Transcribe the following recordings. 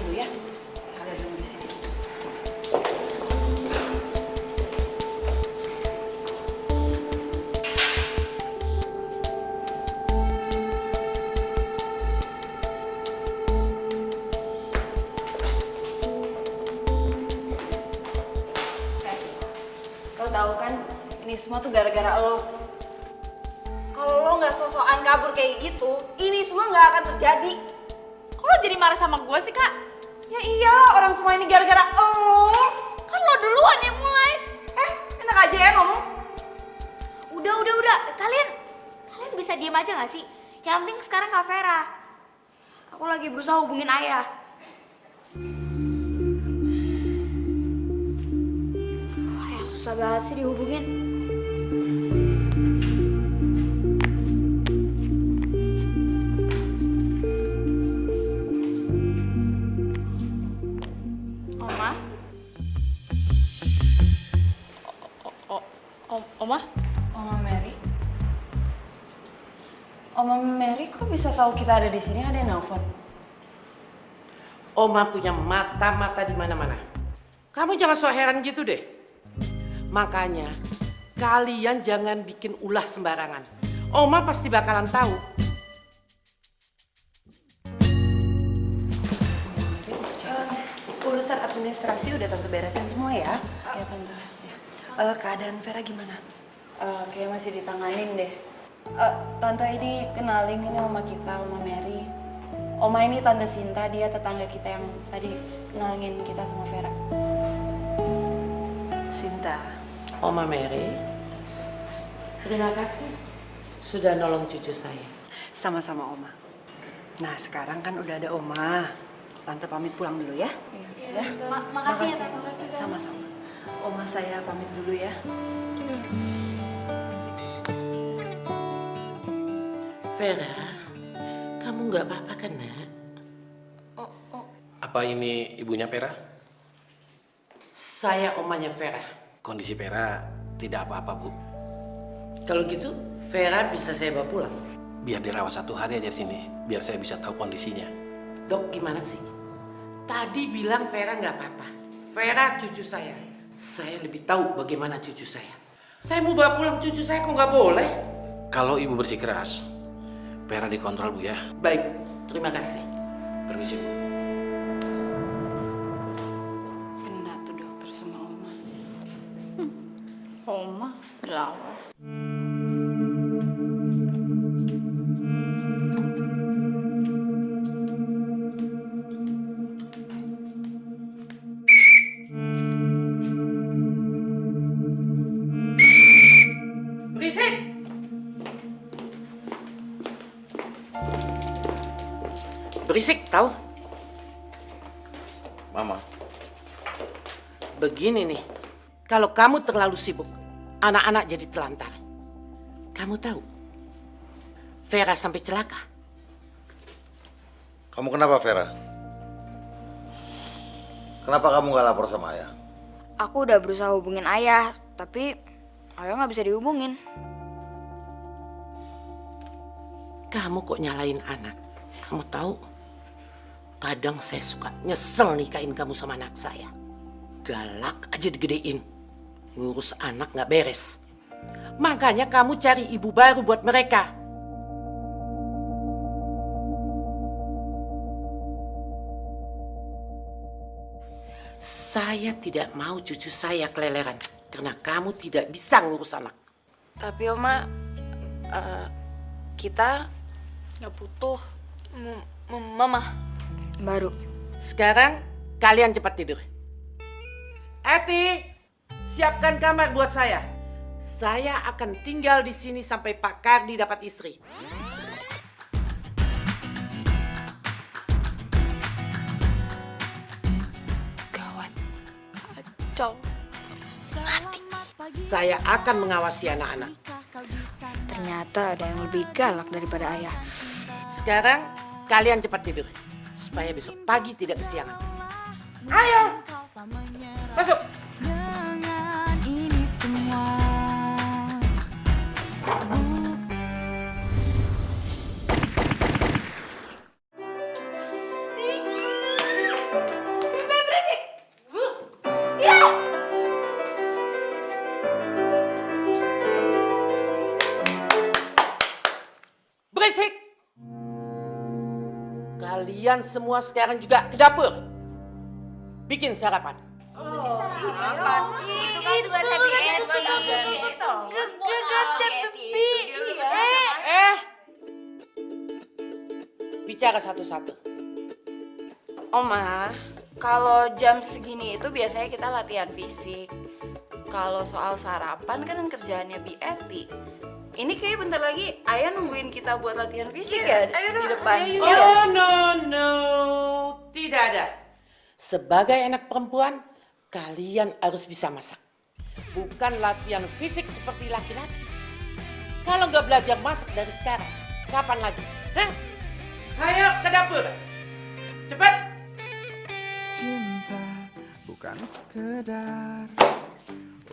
dulu ya. Kalian tunggu di sini. Lo tahu kan, ini semua tuh gara-gara lo. Kalau lo nggak sosokan kabur kayak gitu, ini semua nggak akan terjadi. Kok lo jadi marah sama gue sih, Kak? Ya iyalah, orang semua ini gara-gara lo. Kan lo duluan yang mulai. Enak aja ya ngomong. Udah. Kalian bisa diem aja gak sih? Yang penting sekarang Kak Vera. Aku lagi berusaha hubungin ayah. Ayah susah banget sih dihubungin. Oma? Oma? Oma Mary. Oma Mary kok bisa tahu kita ada di sini? Ada yang nelfon. Oma punya mata-mata di mana-mana. Kamu jangan so heran gitu deh. Makanya kalian jangan bikin ulah sembarangan. Oma pasti bakalan tahu. Urusan administrasi udah tante beresin semua ya. Ya tante. Keadaan Vera gimana? Kayak masih ditanganin deh. Tante ini kenalin, ini oma kita, Oma Mary. Oma ini Tante Sinta, dia tetangga kita yang tadi nolongin kita sama Vera. Sinta. Oma Mary, terima kasih sudah nolong cucu saya. Sama-sama Oma. Nah sekarang kan udah ada Oma. Tante pamit pulang dulu ya. Ya. Makasih ya, makasih. Sama-sama. Oma saya pamit dulu ya. Vera, kamu nggak apa-apa kan, Nak? Apa ini ibunya Vera? Saya omanya Vera. Kondisi Vera tidak apa-apa, Bu. Kalau gitu, Vera bisa saya bawa pulang. Biar dirawat 1 hari aja di sini, biar saya bisa tahu kondisinya. Dok, gimana sih? Tadi bilang Vera nggak apa-apa. Vera cucu saya. Saya lebih tahu bagaimana cucu saya. Saya mau bawa pulang cucu saya, kok nggak boleh? Kalau Ibu bersikeras, Vera dikontrol, Bu ya. Baik, terima kasih. Permisi, Bu. Kena tuh dokter sama Oma. Oma, lawan. Berisik! Berisik, tahu? Mama. Begini nih, kalau kamu terlalu sibuk, anak-anak jadi telantar. Kamu tahu, Vera sampai celaka. Kamu kenapa, Vera? Kenapa kamu nggak lapor sama ayah? Aku udah berusaha hubungin ayah, tapi ayah nggak bisa dihubungin. Kamu kok nyalain anak? Kamu tahu, kadang saya suka nyesel nikahin kamu sama anak saya. Galak aja digedein. Ngurus anak nggak beres. Makanya kamu cari ibu baru buat mereka. Saya tidak mau cucu saya keleleran karena kamu tidak bisa ngurus anak. Tapi Oma, kita Nggak butuh mama. baru. Sekarang kalian cepat tidur. Eti, siapkan kamar buat saya. Saya akan tinggal di sini sampai Pak Kardi dapat istri. Gawat. Kacau. Saya akan mengawasi anak-anak. Ternyata ada yang lebih galak daripada ayah. Sekarang kalian cepat tidur supaya besok pagi tidak kesiangan. Ayo, masuk. Dengan ini semua Kalian semua sekarang juga ke dapur. Bikin sarapan. Bicara satu-satu. Oma, kalau jam segini itu biasanya kita latihan fisik. Kalau soal sarapan kan kerjaannya Bi Eti. Ini kayak bentar lagi Ayah nungguin kita buat latihan fisik ya di depan. Oh no, tidak ada. Sebagai anak perempuan, kalian harus bisa masak. Bukan latihan fisik seperti laki-laki. Kalau nggak belajar masak dari sekarang, kapan lagi? Hah? Ayo ke dapur. Cepat. Cinta bukan sekedar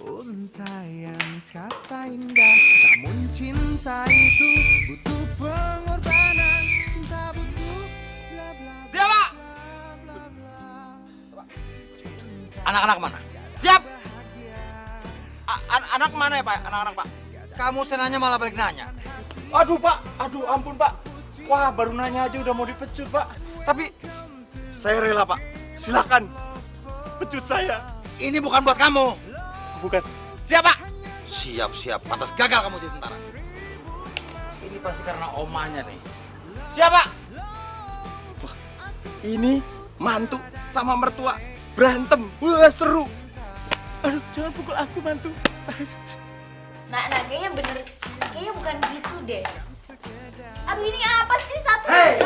untayan kata indah, namun cinta itu butuh pengorbanan. Cinta butuh bla bla bla. Siap, Pak. Bla bla. Anak-anak mana? Siap. Anak mana ya, Pak? Anak-anak, Pak. Kamu senanya malah balik nanya. Aduh Pak, aduh ampun Pak. Wah baru nanya aja udah mau dipecut Pak. Tapi saya rela Pak, silakan pecut saya. Ini bukan buat kamu. Bukan. Siap, Pak. Siap. Pantas gagal kamu jadi tentara. Ini pasti karena omanya nih. Siap, Pak. Wah, ini mantu sama mertua berantem. Wah seru. Aduh jangan pukul aku mantu. Nah, kayaknya bener. Kayaknya bukan gitu deh. Aduh, ini apa sih satu? Hei,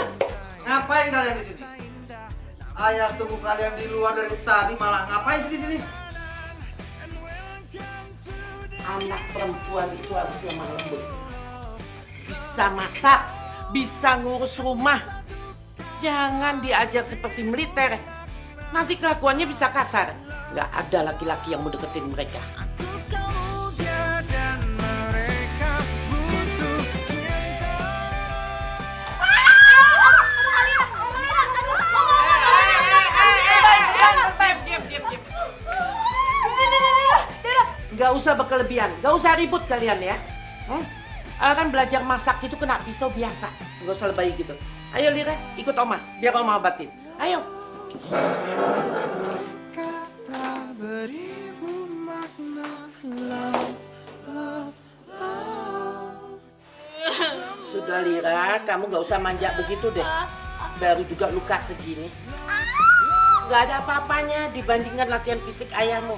ngapain kalian di sini? Ayah tunggu kalian di luar dari tadi, malah ngapain sih di sini? Anak perempuan itu harus lemah lembut. Bisa masak, bisa ngurus rumah. Jangan diajar seperti militer. Nanti kelakuannya bisa kasar. Nggak ada laki-laki yang mau deketin mereka. Kamu dia dan mereka butuh cinta. Diam. Nggak usah berkelebihan, nggak usah ribut kalian ya. Orang belajar masak itu kena pisau biasa. Nggak usah lebay gitu. Ayo Lira, ikut Oma, biar Oma obatin. Ayo. Kata beribu makna love. Sudah Lira, kamu nggak usah manja begitu deh. Baru juga luka segini. Nggak ada apa-apanya dibandingkan latihan fisik ayahmu.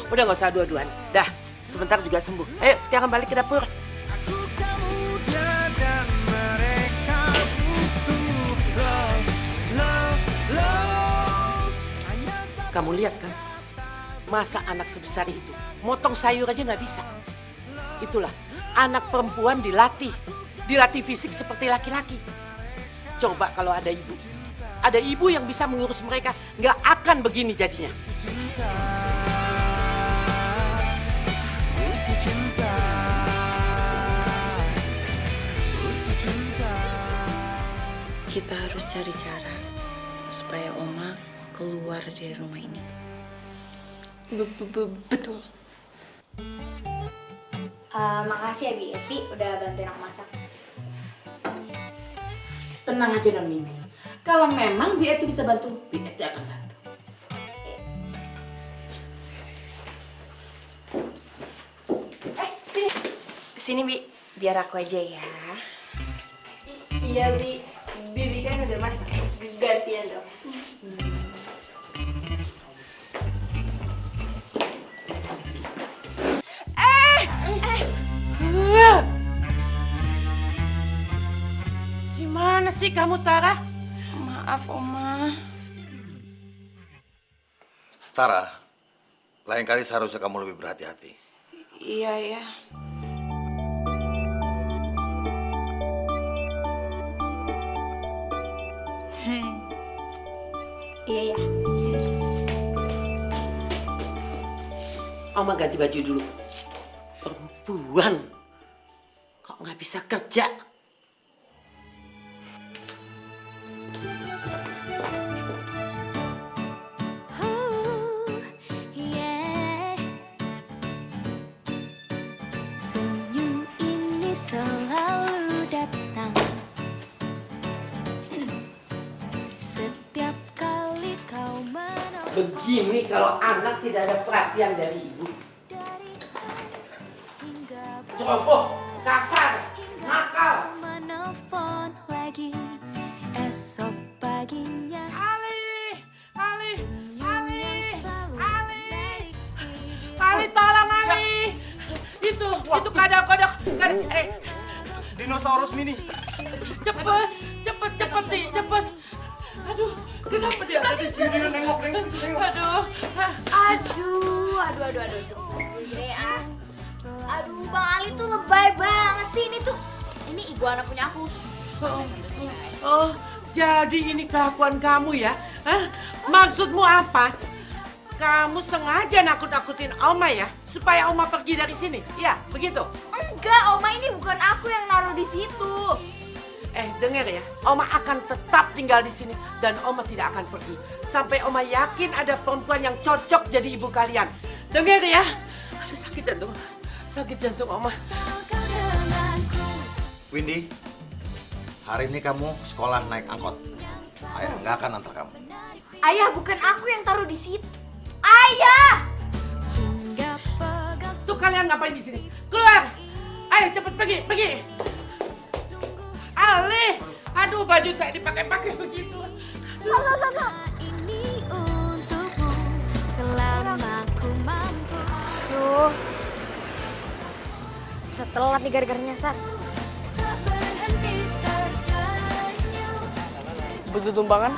Udah nggak usah dua-duaan. Dah, sebentar juga sembuh. Ayo sekarang balik ke dapur. Aku kamu dia dan mereka butuh love. Kamu lihat kan? Masa anak sebesar itu motong sayur aja nggak bisa. Itulah anak perempuan dilatih fisik seperti laki-laki. Coba kalau ada ibu yang bisa mengurus mereka, nggak akan begini jadinya. Kita harus cari cara supaya Oma keluar dari rumah ini. Betul. Makasih ya Bi Eti udah bantuin aku masak. Tenang aja non Mini. Kalau memang Bi Eti bisa bantu, Bi Eti akan bantu. Sini Bi, biar aku aja ya. Iya Bi, Bibi kan udah masak. Gantian dong. Gimana sih kamu Tara? Maaf Oma. Tara, lain kali seharusnya kamu lebih berhati-hati. Iya ya. Iya ya. Oma ganti baju dulu. Perempuan kok nggak bisa kerja? Senyum ini selalu datang Setiap kali kau menolak Begini kalau anak tidak ada perhatian dari ibu. Ceroboh, kasar, nakal. menelpon lagi esok paginya. Ali, tolong Ali. Itu kodok. Dinosaurus mini. Cepet, cepet. Aduh, kenapa dia ada di sini? Nengok. Aduh. Sini ah. Aduh, Bang Ali tuh lebay banget sih ini tuh. Ini iguana punya aku. Oh, jadi ini kelakuan kamu ya? Hah? Maksudmu apa? Kamu sengaja nakut-nakutin Oma ya? Supaya Oma pergi dari sini? Ya, begitu? Enggak, Oma ini bukan aku yang naruh di situ. Dengar ya, Oma akan tetap tinggal di sini dan Oma tidak akan pergi sampai Oma yakin ada perempuan yang cocok jadi ibu kalian. Dengar ya? Aduh, sakit jantung Oma. Windy, hari ini kamu sekolah naik angkot. Ayah nggak akan antar kamu. Ayah, bukan aku yang taruh di situ. Ayah! Tuh kalian ngapain di sini? Keluar! Ayo cepet pergi. Ali, aduh baju saya dipakai begitu. Ini untukmu selama ku mampu. Aduh. Bisa telat nih gara-gara nyasar. Tak berhenti tersenyum. Butuh tumpangan?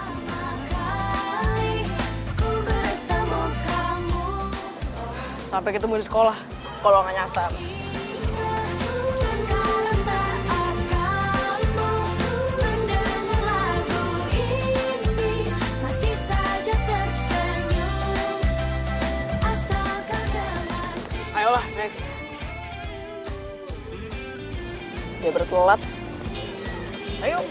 Kali ku bertemu kamu. Sampai ketemu di sekolah, kalau nggak nyasar. Sekarang saat kamu mendengar lagu ini masih saja tersenyum. Asalkan dengar. Ayolah, naik. Dia bertelat. Ayo.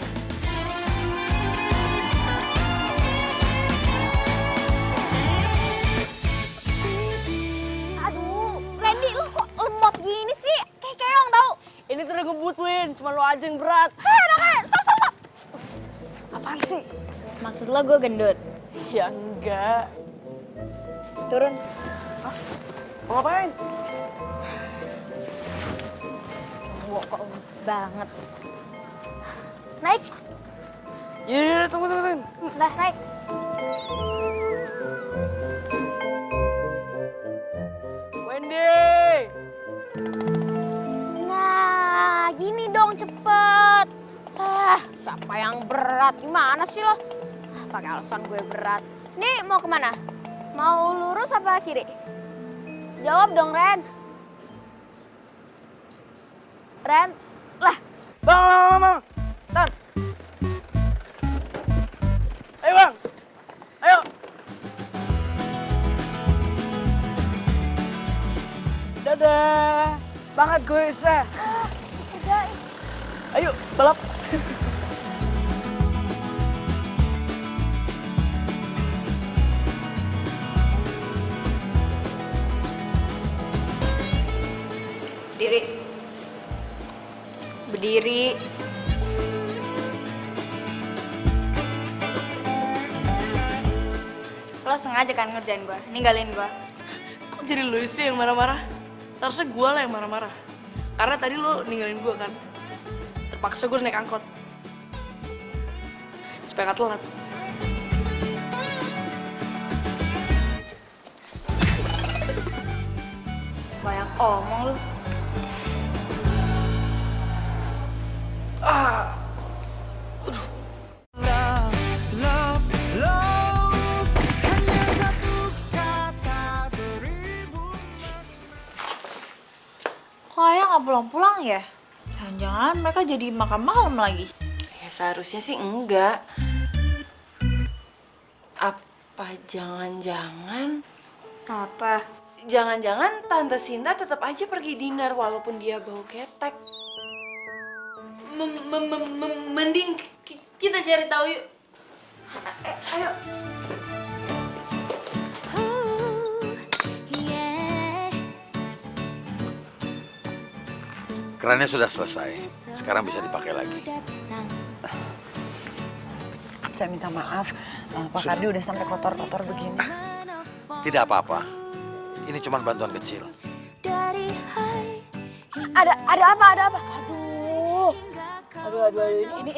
Aduh, Randy lu kok lemot gini sih? Kayak keong tau. Ini tuh udah ngebut, Win. Cuma lo aja yang berat. Hei, stop. Apaan sih? Maksud lo gue gendut? Ya enggak. Turun. Mau ngapain? Cowok kok lemes banget. Naik. Yaudah, tunggu. Nah, naik. Wendy! Nah, gini dong cepet. Siapa yang berat? Gimana sih lo? Pakai alasan gue berat. Nih, mau kemana? Mau lurus apa kiri? Jawab dong, Ren. Ren, lah. Bang. Tar. Ayo, Bang. Ayo. Dadah. Banget gue bisa. Udah, Ayo, balap. Berdiri. Lo sengaja kan ngerjain gue, ninggalin gue. Kok jadi lu sih yang marah-marah? Seharusnya gue lah yang marah-marah. Karena tadi lo ninggalin gue kan. Terpaksa gue naik angkot. Supaya gak telat. Banyak omong lu. Love, hanya satu kata beribu. Kok Ayah nggak pulang-pulang ya? Jangan-jangan mereka jadi makan malam lagi. Ya seharusnya sih enggak. Apa jangan-jangan... Apa? Jangan-jangan Tante Sinta tetap aja pergi dinner walaupun dia bau ketek. Mending kita cari tahu yuk. Ayo. Kerannya sudah selesai. Sekarang bisa dipakai lagi. saya minta maaf. Pak Kardi udah sampai kotor-kotor begini. Tidak apa-apa. Ini cuma bantuan kecil. dari hai Ada apa? Aduh,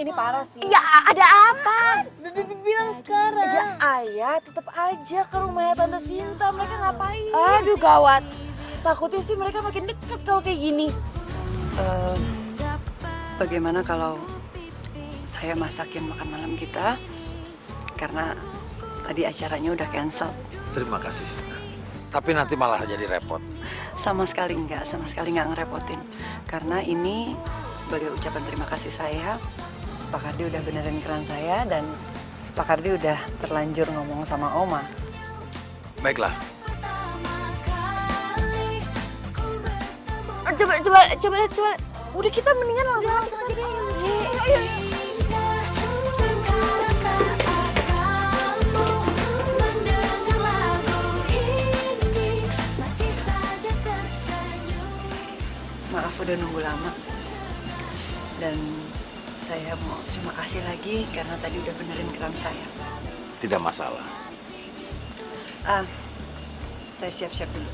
ini parah sih. Ya, ada apa? Bilang sekarang. Ya, Ayah tetap aja ke rumahnya Tante Sinta. Mereka ngapain? Aduh, gawat. Takutnya sih mereka makin dekat kalau kayak gini. Bagaimana kalau saya masakin makan malam kita? Karena tadi acaranya udah cancel. Terima kasih, Sinta. Tapi nanti malah jadi repot. Sama sekali nggak ngerepotin. Karena ini sebagai ucapan terima kasih saya, Pak Kardi udah benerin keran saya dan Pak Kardi udah terlanjur ngomong sama Oma. Baiklah. Coba. Udah kita mendingan langsung aja deh. Ayo. sekarang saat kamu mendengar lagu ini masih saja tersenyum. Maaf udah nunggu lama. Dan saya mau terima kasih lagi karena tadi udah benerin keran saya. Tidak masalah. Saya siap-siap dulu.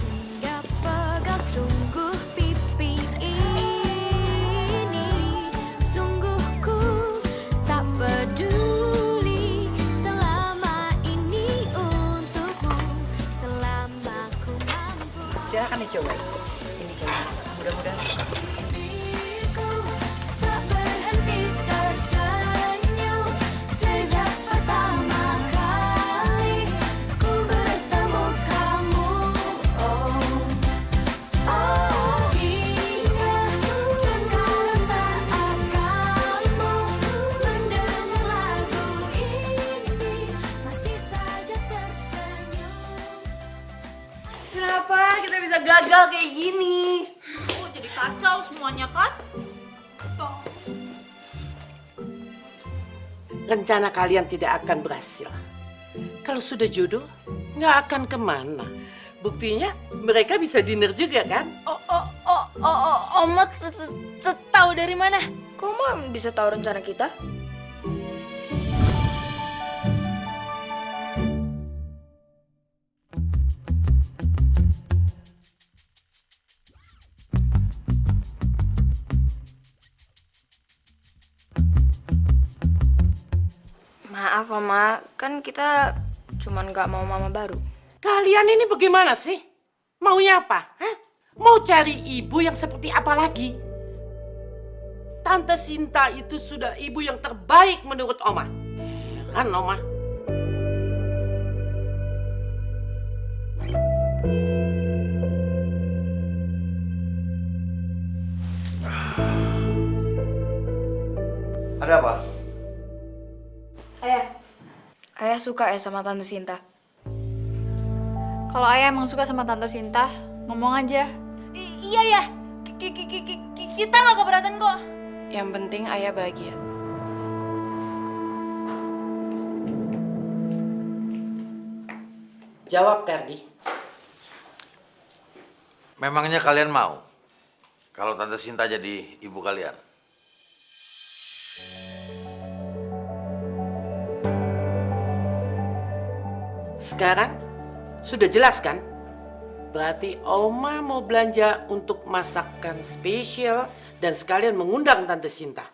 Hingga pegang sungguh pipi ini, sungguh ku tak peduli selama ini untukmu, selama ku mampu. Silakan dicoba. Ini kayaknya mudah-mudahan suka. Diriku tak berhenti tersenyum sejak pertama kali ku bertemu kamu. Hingga sekarang saat kamu mendengar lagu ini masih saja tersenyum. Kenapa kita bisa gagal kayak gini? Oh, jadi kacau semuanya kan? Rencana kalian tidak akan berhasil. Kalau sudah jodoh, nggak akan kemana. Buktinya mereka bisa dinner juga kan? Oma tahu dari mana? Kok Oma bisa tahu rencana kita? Maaf Oma, kan kita cuman nggak mau mama baru. Kalian ini bagaimana sih? Maunya apa? Hah? Mau cari ibu yang seperti apa lagi? Tante Sinta itu sudah ibu yang terbaik menurut Oma. Heran Oma. Ada apa? Ayah suka ya sama Tante Sinta. Kalau ayah emang suka sama Tante Sinta, ngomong aja. Iya ya, kita nggak keberatan kok. Yang penting ayah bahagia. Jawab Kardi. Memangnya kalian mau kalau Tante Sinta jadi ibu kalian? Sekarang sudah jelas kan? Berarti Oma mau belanja untuk masakan spesial dan sekalian mengundang Tante Sinta.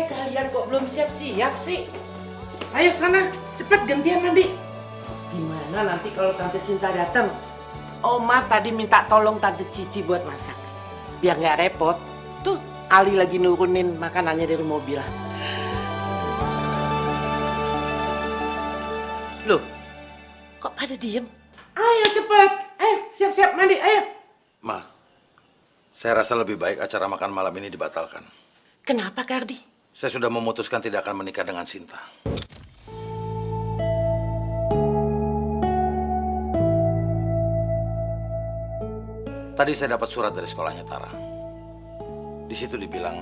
Kalian kok belum siap-siap sih? Ayo sana, cepat gantian mandi. Gimana nanti kalau Tante Sinta datang? Oma tadi minta tolong Tante Cici buat masak. Biar nggak repot. Tuh, Ali lagi nurunin makanannya dari mobil. Loh, kok pada diem? Ayo cepat, siap-siap mandi, ayo. Ma, saya rasa lebih baik acara makan malam ini dibatalkan. Kenapa, Kardi? Saya sudah memutuskan tidak akan menikah dengan Sinta. Tadi saya dapat surat dari sekolahnya Tara. Di situ dibilang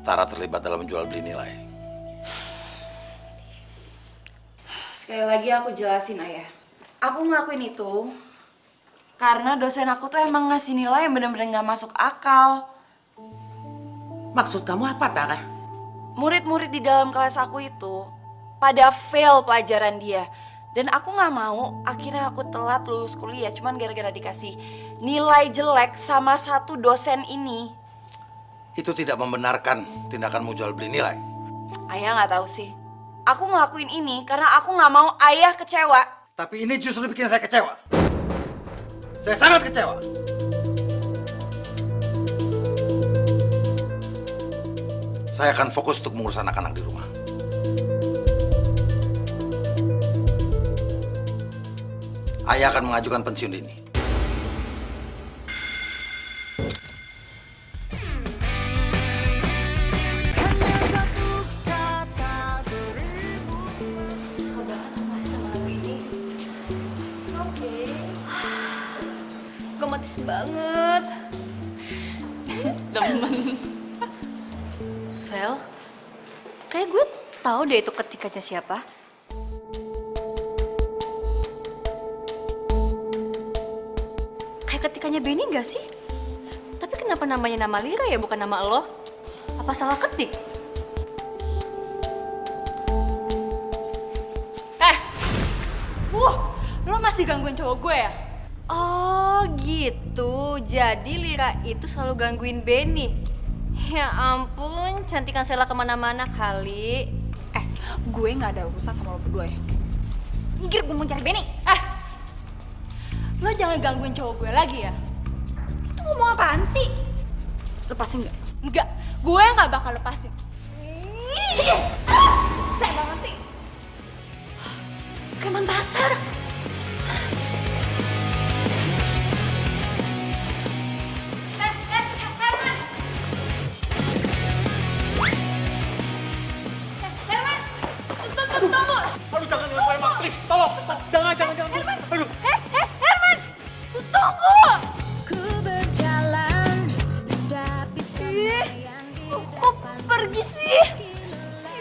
Tara terlibat dalam jual beli nilai. Sekali lagi aku jelasin ayah. Aku ngelakuin itu Karena dosen aku tuh emang ngasih nilai yang bener-bener gak masuk akal. Maksud kamu apa, Tara? Murid-murid di dalam kelas aku itu pada fail pelajaran dia. Dan aku gak mau akhirnya aku telat lulus kuliah cuman gara-gara dikasih nilai jelek sama satu dosen ini. Itu tidak membenarkan tindakanmu jual beli nilai. Ayah gak tahu sih. Aku ngelakuin ini karena aku gak mau ayah kecewa. Tapi ini justru bikin saya kecewa. Saya sangat kecewa. Saya akan fokus untuk mengurus anak-anak di rumah. Ayah akan mengajukan pensiun dini. Gemetis banget. Sel, kayak gue tahu deh itu ketikanya siapa. Kayak ketikanya Benny gak sih? Tapi kenapa namanya nama Lira ya, bukan nama lo? Apa salah ketik? Lo masih gangguin cowok gue ya? Oh gitu, jadi Lira itu selalu gangguin Benny. Ya ampun, cantikan Sela kemana-mana kali. Gue gak ada urusan sama lo berdua ya. Minggir, gue mau cari Benny. Lo jangan gangguin cowok gue lagi ya. Itu ngomong apaan sih? Lepasin gak? Enggak, gue gak bakal lepasin. Saya banget sih. Preman pasar. Tunggu. Aduh, jangan Emma, please, tolong. Jangan. Aduh. Herman, tunggu. Ku berjalan Kok pergi sih?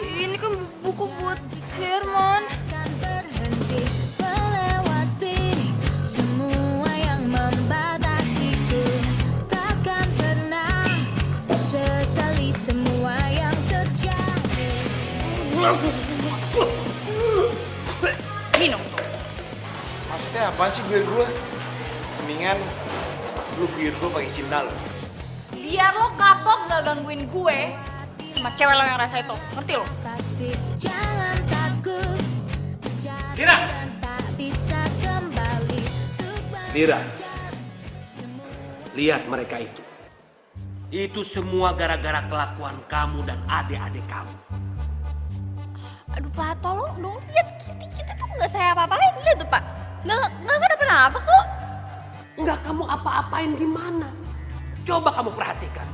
Ini kan buku buat Herman. berhenti melewati semua yang membatasiku. Takkan pernah sesali semua yang terjadi. Minum tuh. Maksudnya apaan sih gue? Mendingan lu guyur gue pakai cinta lo. Biar lo kapok gak gangguin gue sama cewek lo yang rasa itu. Ngerti lo? Pasti jangan takut. Lira! Dan tak bisa kembali. Lira, lihat mereka itu. Itu semua gara-gara kelakuan kamu dan adik-adik kamu. Aduh Pak, tolong dong lihat kita tuh nggak saya apa-apain. Lihat tuh Pak, nggak kenapa-napa kok. Enggak kamu apa-apain gimana? Coba kamu perhatikan.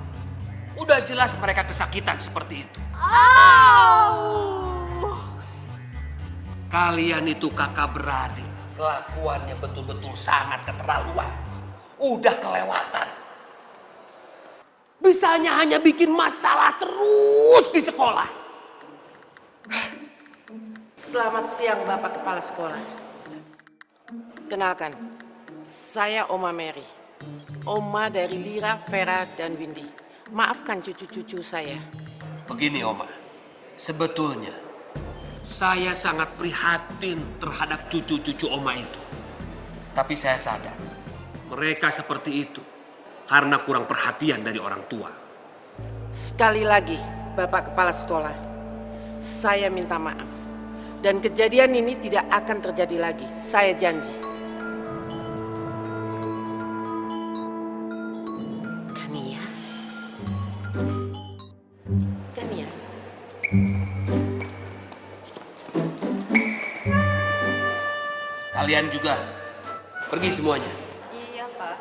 Udah jelas mereka kesakitan seperti itu. Kalian itu kakak beradik. Kelakuannya betul-betul sangat keterlaluan. Udah kelewatan. Bisanya hanya bikin masalah terus di sekolah. Selamat siang Bapak Kepala Sekolah. Kenalkan, saya Oma Mary. Oma dari Lira, Vera, dan Windy. Maafkan cucu-cucu saya. Begini Oma, sebetulnya saya sangat prihatin terhadap cucu-cucu Oma itu. Tapi saya sadar, mereka seperti itu karena kurang perhatian dari orang tua. Sekali lagi, Bapak Kepala Sekolah, saya minta maaf. Dan kejadian ini tidak akan terjadi lagi. Saya janji. Kania. Kalian juga pergi semuanya. Iya, Pak.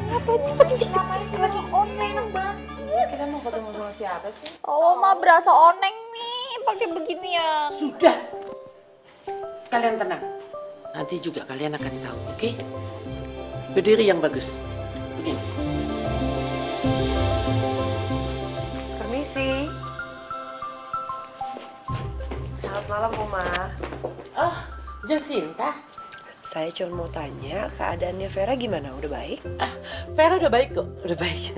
Ngapain sih pakai jepit lagi oneng banget. Kita mau ketemu sama siapa sih? Oh, Ma berasa oneng nih pakai beginian. Sudah. Kalian tenang. Nanti juga kalian akan tahu, oke? Berdiri yang bagus. Begini. Permisi. Selamat malam, Oma. Oh, Jeng Sinta. Saya cuma mau tanya, keadaannya Vera gimana? Udah baik? Vera udah baik kok, udah baik.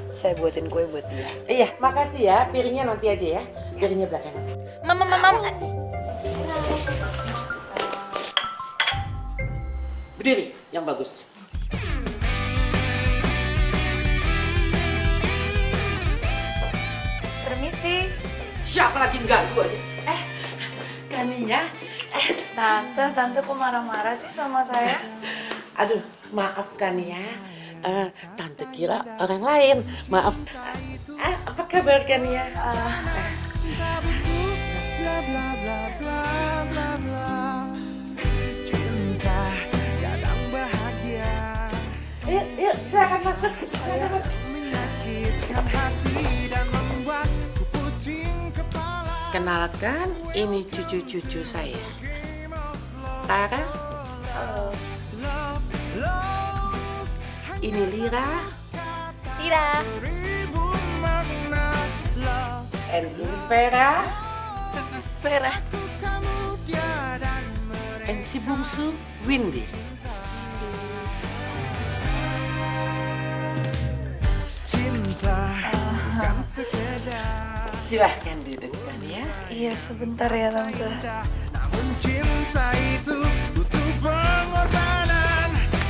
Saya buatin kue buat dia. Iya, makasih ya. Piringnya nanti aja ya. Piringnya belakangan. Mam. Berdiri, yang bagus. Permisi. Siapa lagi ganggu aja? Kaninya. Tante kok marah-marah sih sama saya? Aduh, maaf Kania. Tante kira orang lain. Maaf. Apa kabar Kania? Cinta butuh bla bla bla bla bla bla. Cinta kadang bahagia. Yuk, silakan masuk. Silakan masuk. Menyakitkan hati dan membuatku pusing kepala. Kenalkan, ini cucu-cucu saya. Tara. Ini Lira. Ribu makna love. And ini Vera. Kamu tiada And si bungsu, Windy. cinta bukan sekedar. Silahkan duduk Kania. Iya, sebentar ya, Tante. Namun cinta itu butuh pengorbanan.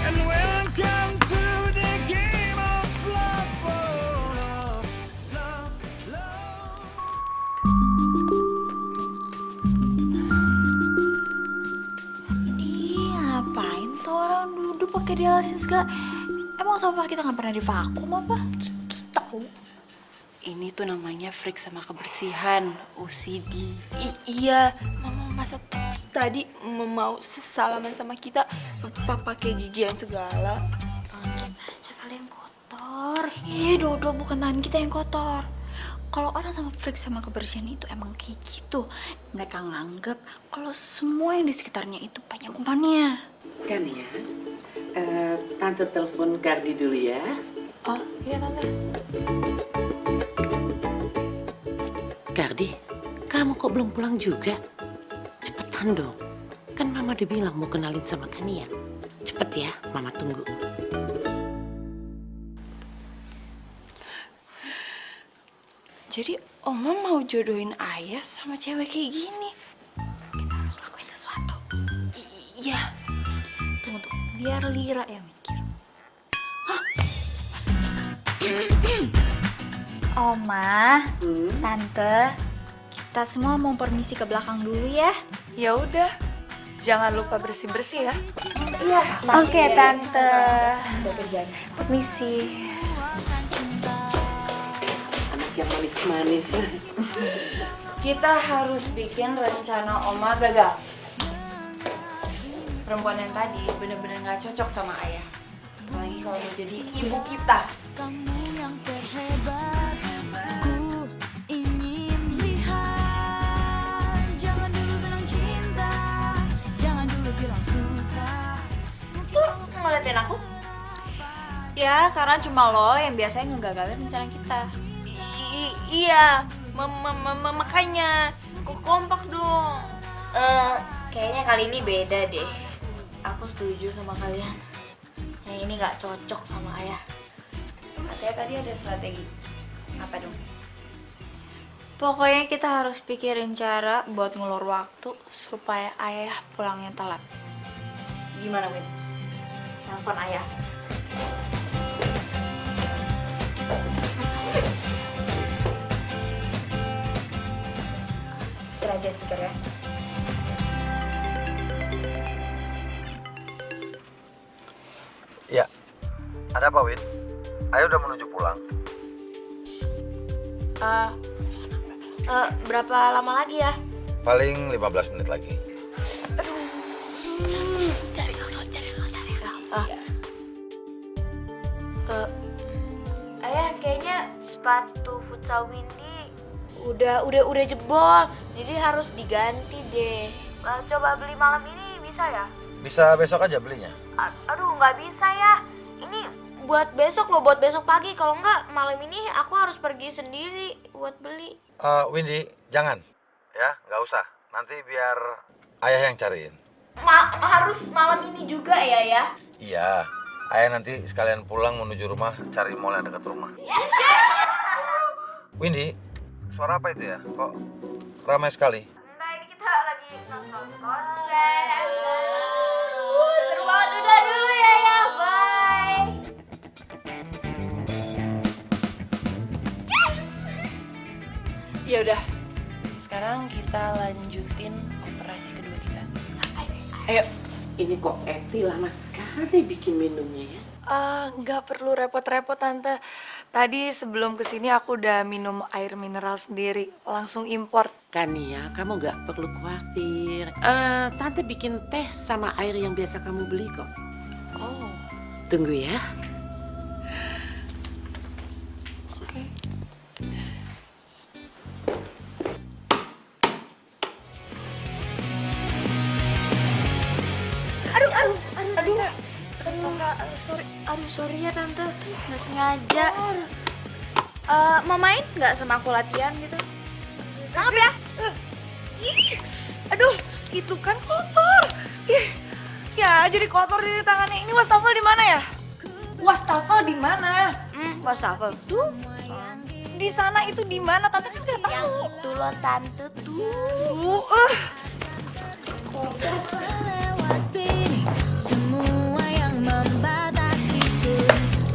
And welcome to the game of love, oh, love, love. Ih, ngapain tuh orang duduk pakai dialasin segala? Emang sofa kita nggak pernah divakum apa? Terus tahu. Ini tuh namanya freak sama kebersihan, OCD. Iya, mama masa tadi mau salaman sama kita pakai gigian segala. Tangan kita aja kalian kotor. Dodo bukan tangan kita yang kotor. Kalau orang sama freak sama kebersihan itu emang kayak gitu. Mereka nganggap kalau semua yang di sekitarnya itu banyak kumannya. Kania, Tante telepon Gardi dulu ya. Oh, iya Tante. Gardi, kamu kok belum pulang juga? Cepetan dong. Kan Mama udah bilang mau kenalin sama Kania. Cepet ya, Mama tunggu. Jadi Oma mau jodohin Ayah sama cewek kayak gini. Kita harus lakuin sesuatu. Iya. Tunggu, biar Lira yang mikir. Oma, Tante, kita semua mau permisi ke belakang dulu ya. Ya udah, jangan lupa bersih-bersih ya. Oke, Tante. Permisi. Anak yang manis-manis. Kita harus bikin rencana Oma gagal. Perempuan yang tadi bener-bener gak cocok sama Ayah. Apalagi kalau mau jadi ibu kita. Kamu yang terhebat, ku ingin lihat. Jangan dulu bilang cinta, jangan dulu bilang suka. Kok ngeliatin aku? Ya, karena cuma lo yang biasanya ngegagalin rencana kita. Iya, makanya kompak dong. Kayaknya kali ini beda deh. Aku setuju sama kalian. Yang ini gak cocok sama Ayah. Katanya tadi ada strategi. Apa dong? Pokoknya kita harus pikirin cara buat ngulur waktu supaya Ayah pulangnya telat. Gimana, Win? Telepon Ayah. Speaker aja speaker ya. Ya, ada apa, Win? Ayo udah menuju pulang. Berapa lama lagi ya? Paling 15 menit lagi. Cari akal. Ayah, kayaknya sepatu futsal Windy udah jebol, jadi harus diganti deh. Coba beli malam ini bisa ya? Bisa besok aja belinya. Aduh, nggak bisa ya. Ini buat besok loh, buat besok pagi. Kalau enggak malam ini aku harus pergi sendiri buat beli. Windy, jangan. Ya, nggak usah. Nanti biar ayah yang cariin. Harus malam ini juga ya? Iya, ayah nanti sekalian pulang menuju rumah cari mall yang dekat rumah. Windy, suara apa itu ya? Kok ramai sekali? Enggak, ini kita lagi nonton konser. Seru banget, udah dulu ya, bye. Ya udah. Sekarang kita lanjutin operasi kedua kita. Ayo. Ini kok Eti lama sekali bikin minumnya ya. Nggak perlu repot-repot Tante. Tadi sebelum kesini aku udah minum air mineral sendiri, langsung import. Kania, kamu nggak perlu khawatir. Tante bikin teh sama air yang biasa kamu beli kok. Oh, Tunggu ya. oke. Tante, sorry ya Tante, nggak sengaja. Mau main nggak sama aku latihan gitu? Nangkep ya? Aduh, itu kan kotor. Ya, jadi kotor di tangannya. Ini wastafel di mana ya? Wastafel di mana? Wastafel tuh. Di sana itu di mana? Tante kan nggak tahu. Tuh lo Tante tuh. Lewati semua yang membatasiku,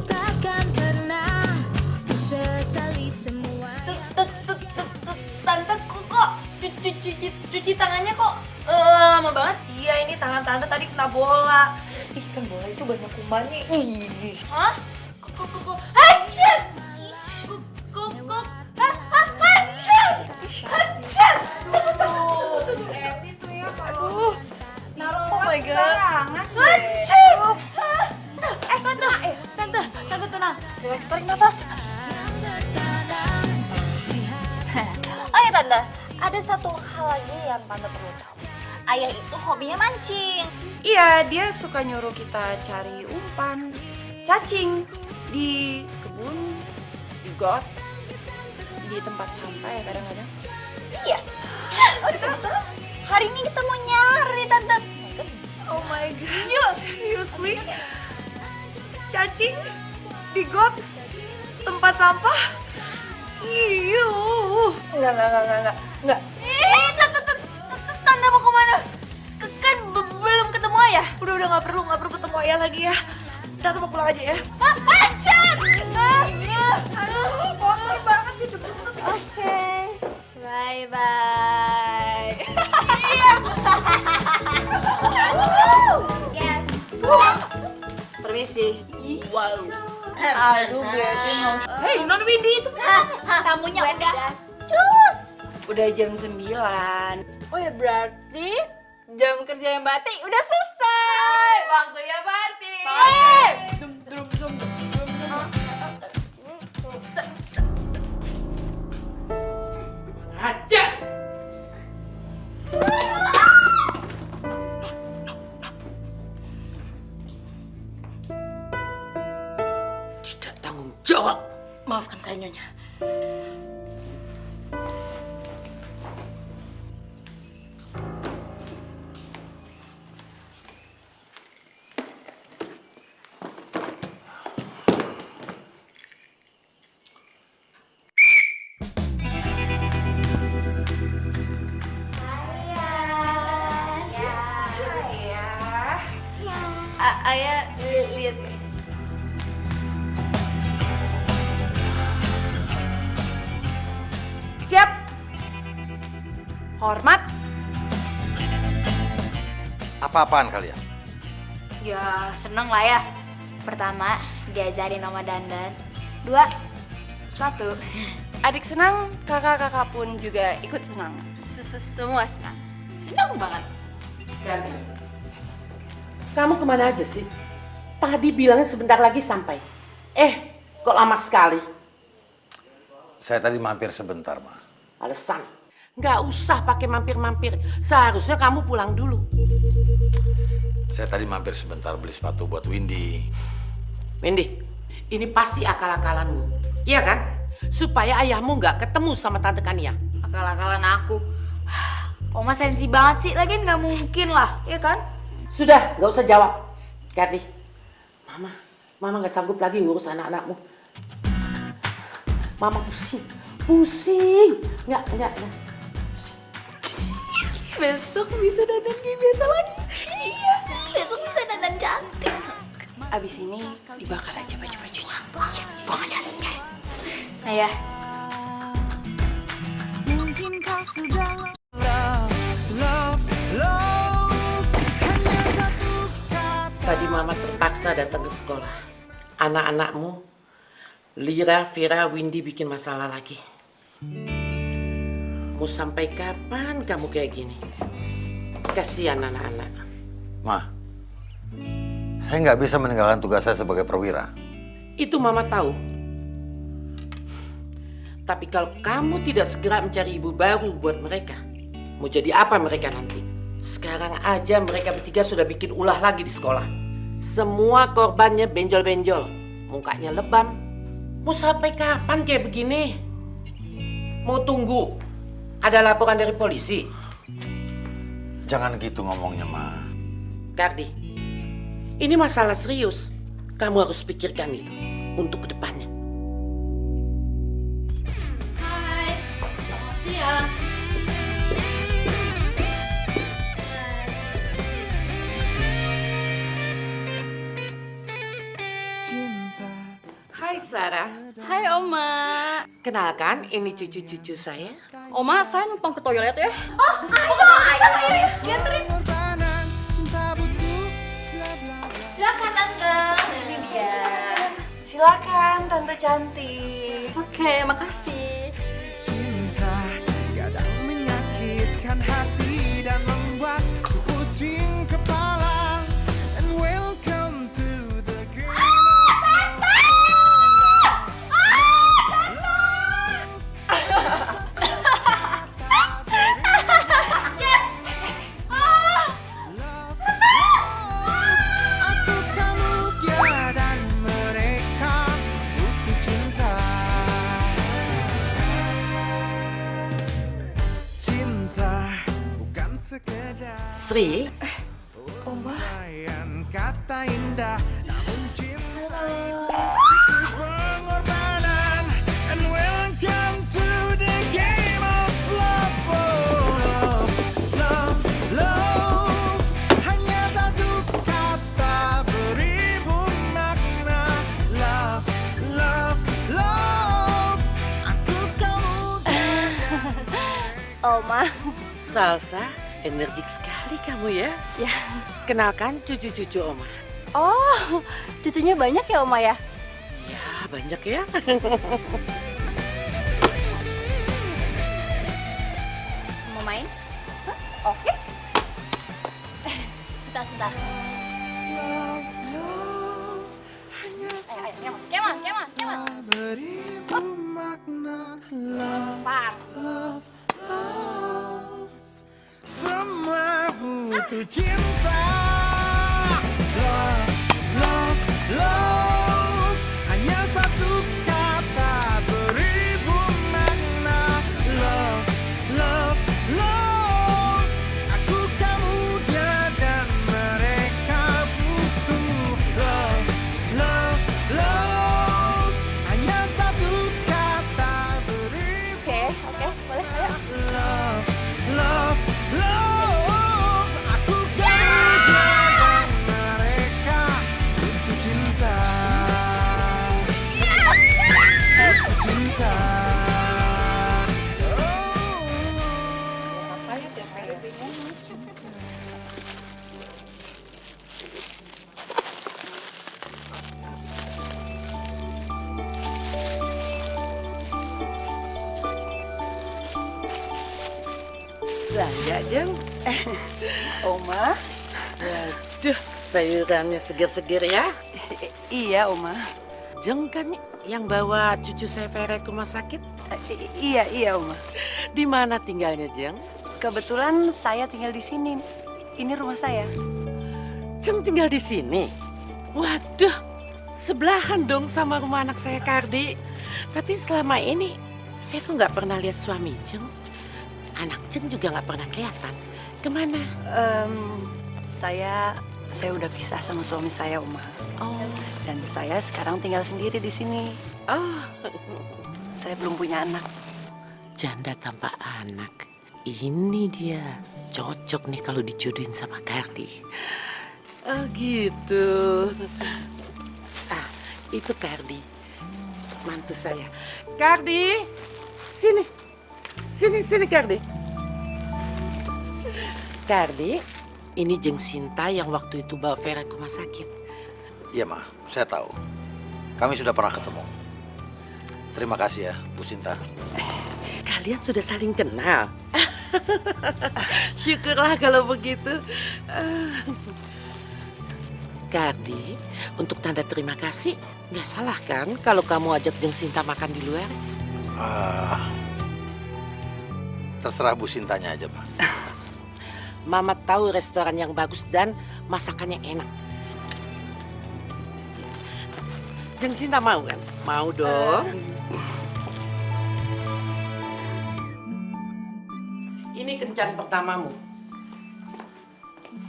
takkan pernah sesali semua. Tante kok cuci tangannya kok lama banget? Iya, ini tangan Tante tadi kena bola. Ih, kan bola itu banyak kumannya. Ih. Hah? Kok hacet! Hacet! Aduh. Oh my god. Hacet! Tante tenang, relax, tarik nafas. Oh ya Tante, ada satu hal lagi yang Tante perlu tahu. Ayah itu hobinya mancing. Iya, dia suka nyuruh kita cari umpan, cacing di kebun, di got, di tempat sampah ya kadang-kadang. Iya. Oh, betul. Hari ini kita mau nyari Tante. Oh my god. Seriously? Cacing di got tempat sampah? Iyu. Enggak. Tante mau kemana? Kan belum ketemu ayah. Udah nggak perlu ketemu ayah lagi ya. Tante mau pulang aja ya. Hacet! Aduh, kotor banget sih. Oke. Bye-bye. Yes. Permisi. Wow. Aduh, Betty mau. Hei, Non Windy itu Tamunya udah. Cus. Udah jam 9. Oh ya berarti jam kerja Mbak Ti udah selesai. Waktunya party. Hajar. Tidak tanggung jawab. Maafkan saya Nyonya. Ayah lihat nih. Siap. Hormat. Apa-apaan kalian? Ya seneng lah ya. Pertama diajarin nama dandan. Dua sepatu. Adik senang, kakak-kakak pun juga ikut senang. Semua senang. Senang banget. Kamu kemana aja sih? Tadi bilangnya sebentar lagi sampai. Kok lama sekali? Saya tadi mampir sebentar, Ma. Alasan. Nggak usah pakai mampir-mampir. Seharusnya kamu pulang dulu. Saya tadi mampir sebentar beli sepatu buat Windy. Windy, Ini pasti akal-akalanmu, iya kan? Supaya ayahmu nggak ketemu sama Tante Kania. Akal-akalan aku. Oma sensi banget sih, lagian nggak mungkin lah, ya kan? Sudah, nggak usah jawab. Kardi, Mama nggak sanggup lagi ngurus anak-anakmu. Mama pusing. Nggak. Besok bisa dandan kayak biasa lagi. Iya, besok bisa dandan cantik. Abis ini dibakar aja baju-bajunya. Iya, buang aja. Ayah. Mungkin kau sudah Tadi Mama terpaksa datang ke sekolah. Anak-anakmu, Lira, Vira, Windy bikin masalah lagi. Mau sampai kapan kamu kayak gini? Kasihan anak-anak. Ma, saya nggak bisa meninggalkan tugas saya sebagai perwira. Itu Mama tahu. Tapi kalau kamu tidak segera mencari ibu baru buat mereka, mau jadi apa mereka nanti? Sekarang aja mereka bertiga sudah bikin ulah lagi di sekolah. Semua korbannya benjol-benjol, mukanya lebam. Mau sampai kapan kayak begini? Mau tunggu ada laporan dari polisi? Jangan gitu ngomongnya, Ma. Kardi, ini masalah serius. Kamu harus pikirkan itu untuk kedepannya. Hai, selamat siang. Hai Sarah. Hai Oma. Kenalkan, ini cucu-cucu saya. Oma, saya numpang ke toilet ya. Silakan tante. Ini dia. Silakan Tante cantik. Oke, makasih. Cinta kadang menyakitkan hati dan membuatku pusing kepala. And welcome to the game of aku, kamu, dia dan mereka butuh cinta. Cinta bukan sekedar Sri, uraian kata indah, namun cinta itu pengorbanan. And welcome to the game of love. Oh, love, love. Hanya satu kata beribu makna. Love, love, love. Aku, kamu, Oma. Salsa, energik sekali kamu ya. Ya. Kenalkan cucu-cucu Oma. Oh, cucunya banyak ya Oma ya? Ya, banyak ya. Mau main? Hah? Oke. Sebentar. love, love. Hanya Keman. beribu makna. Love, Par. love, love. Semua butuh cinta. Love, love, love. Hanya satu kata beribu makna. Love, love, love. Aku, kamu, dia dan mereka butuh. Love, love, love. Hanya satu kata beribu. Oke, boleh ayo. Love, love, love. Aku, kamu, dia dan mereka butuh cinta. Butuh cinta. Belanja, Jeng. Oma? Waduh, sayurannya seger-seger ya. Iya, Oma. Jeng kan yang bawa cucu saya Vera ke rumah sakit? Iya, Oma. Di mana tinggalnya, Jeng? Kebetulan saya tinggal di sini. Ini rumah saya. Jeng tinggal di sini? Waduh, sebelahan dong sama rumah anak saya Kardi. Tapi selama ini saya kok nggak pernah lihat suami Jeng. Anak Jeng juga nggak pernah kelihatan. Kemana? Saya udah pisah sama suami saya, Oma. Oh. Dan saya sekarang tinggal sendiri di sini. Oh. Saya belum punya anak. Janda tanpa anak. Ini dia. Cocok nih kalau dijodohin sama Kardi. Oh gitu. Ah, itu Kardi. Mantu saya. Kardi, sini. Sini Kardi. Kardi, ini Jeng Sinta yang waktu itu bawa Vera ke rumah sakit. Iya, Ma. Saya tahu. Kami sudah pernah ketemu. Terima kasih ya, Bu Sinta. Kalian sudah saling kenal. Syukurlah kalau begitu. Kardi, untuk tanda terima kasih, nggak salah kan kalau kamu ajak Jeng Sinta makan di luar? Terserah Bu Sintanya aja, Ma. Mama tahu restoran yang bagus dan masakannya enak. Jeng Sinta mau kan? Mau dong. Ini kencan pertamamu.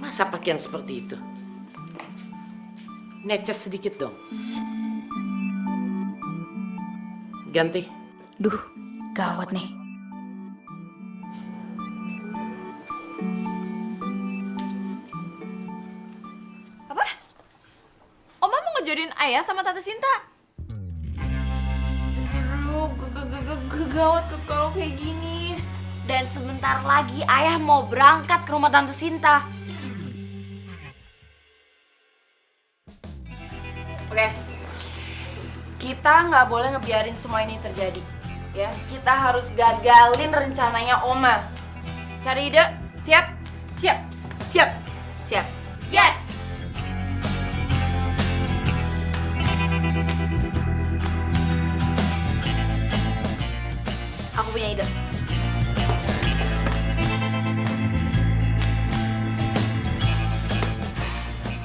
Masa pakaian seperti itu? Neces sedikit dong. Ganti. Duh, gawat nih. Apa? Oma mau ngejodohin Ayah sama Tante Sinta? Aduh, gawat kalau kayak gini. Dan sebentar lagi Ayah mau berangkat ke rumah Tante Sinta. Oke, kita nggak boleh ngebiarin semua ini terjadi, ya. Kita harus gagalin rencananya Oma. Cari ide, siap? Siap. Siap. Siap. Yes! Aku punya ide.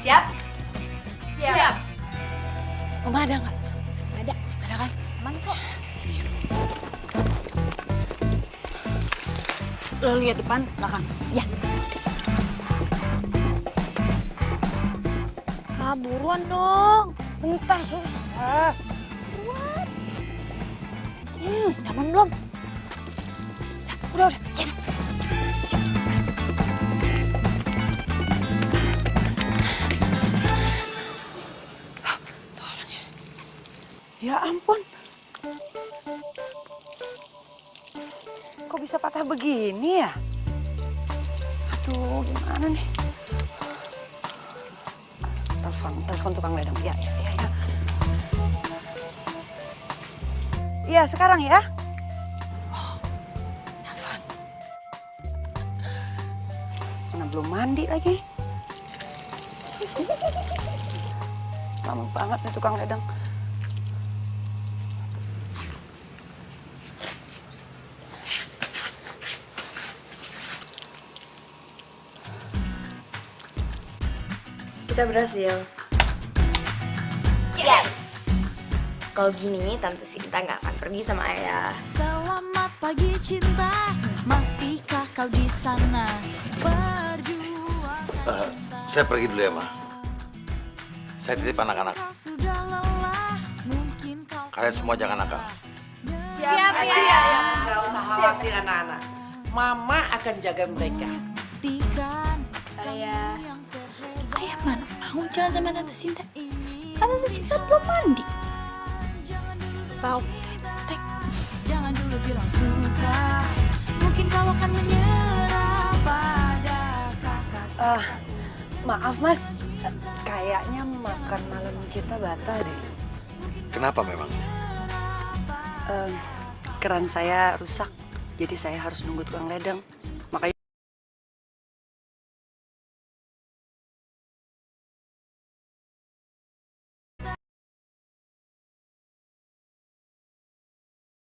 Siap? Siap. Oma ada nggak? Ada. Ada kan? Aman kok. Lo lihat depan, belakang. Ya. Buruan dong. Bentar susah. Buruan. Udah aman belum? Udah. Yes. Ya ampun. Kok bisa patah begini ya? Aduh, gimana nih? Telepon tukang ledeng. Ya. Iya, sekarang ya. Mana belum mandi lagi. Lama banget nih tukang ledeng. Kita berhasil. Yes. Kalau gini Tante Sinta nggak akan pergi sama Ayah. Selamat pagi cinta, masihkah kau di sana? Berjuang Saya pergi dulu ya, Ma. Saya titip anak-anak. kau sudah lelah, mungkin kau Kalian semua jangan nakal. Siap ya. Gak usah khawatir anak-anak. Mama akan jaga mereka. buktikan Ayah. yang terhebat. Ayah mana mau jalan sama Tante Sinta? Kan Tante Sinta belum mandi. Bau ketek. Jangan dulu bilang suka, mungkin kau akan menyerah pada kakak. Maaf Mas, kayaknya makan malam kita batal deh. Kenapa memang? Keran saya rusak, jadi saya harus nunggu tukang ledeng.